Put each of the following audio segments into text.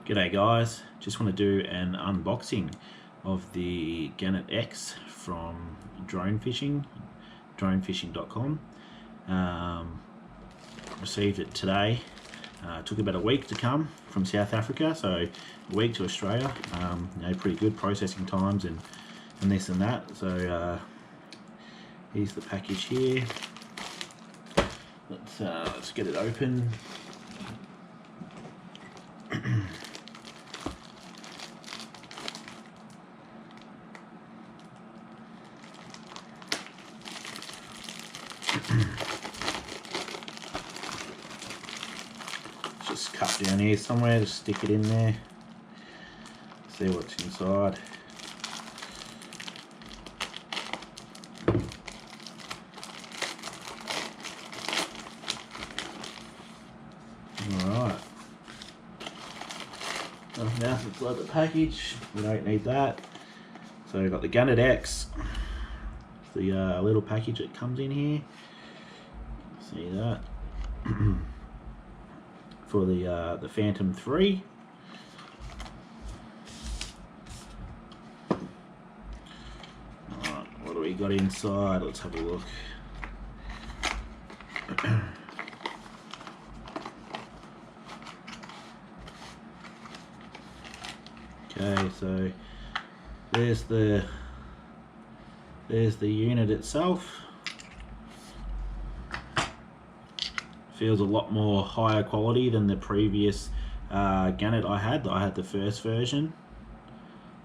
G'day guys, just want to do an unboxing of the Gannet X from dronefishing.com. Received it today. Took about a week to come from South Africa, so a week to Australia. Pretty good processing times and this and that. So here's the package here. Let's get it open. Just cut down here somewhere to stick it in there. See what's inside. Alright. Now inside the package, we don't need that. So we've got the Gannet X, the little package that comes in here. See that? For the Phantom 3. Alright, what do we got inside? Let's have a look. Okay, so there's the unit itself. Feels a lot more higher quality than the previous Gannet I had. I had the first version.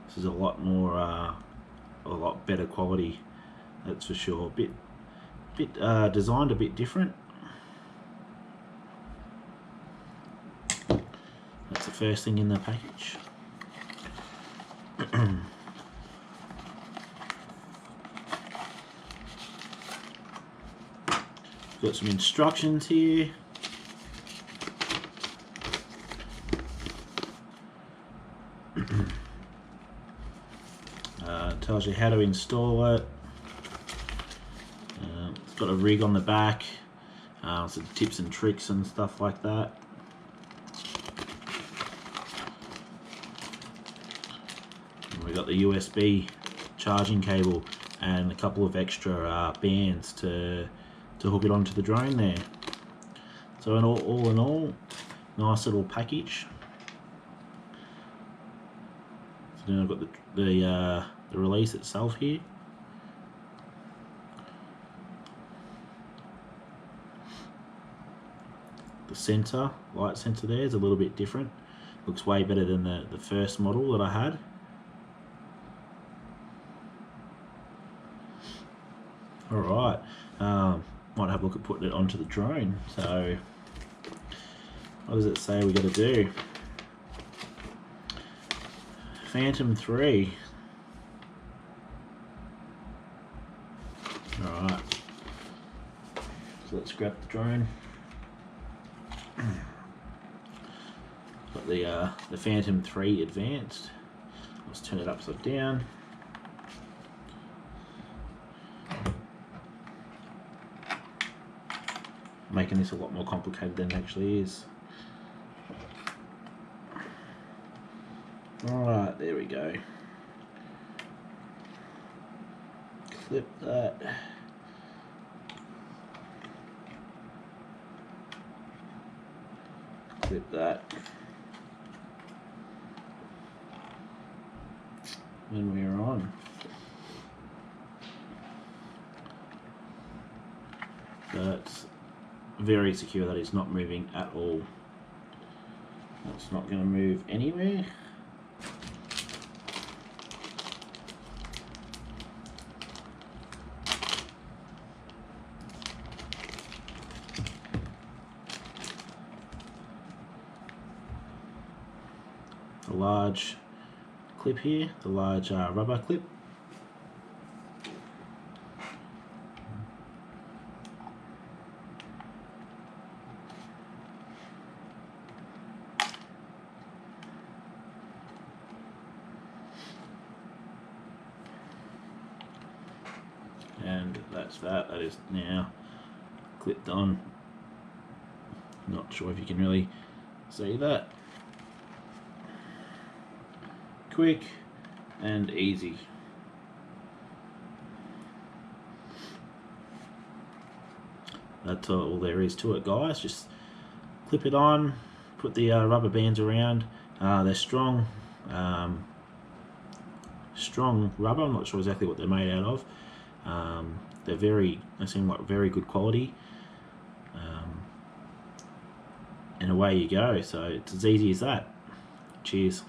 This is a lot more, a lot better quality. That's for sure. Bit designed a bit different. That's the first thing in the package. Got some instructions here. Tells you how to install it. It's got a rig on the back, some tips and tricks and stuff like that. And we got the USB charging cable and a couple of extra bands to hook it onto the drone there. So all in all, nice little package. So then I've got the release itself here. The sensor, light sensor there is a little bit different. Looks way better than the first model that I had. Alright. Might have a look at putting it onto the drone. So what does it say we got to do? Phantom 3. Alright, so let's grab the drone. Got the Phantom 3 Advanced. Let's turn it upside down. Making this a lot more complicated than it actually is. Alright, there we go. Clip that. Clip that. When we're on. That's very secure, that is not moving at all. That's not going to move anywhere. A large clip here, the large rubber clip. And that's that. That is now clipped on. Not sure if you can really see that. quick and easy. That's all there is to it, guys. Just clip it on, put the rubber bands around. They're strong, strong rubber. I'm not sure exactly what they're made out of. They seem like very good quality. And away you go. So it's as easy as that. Cheers.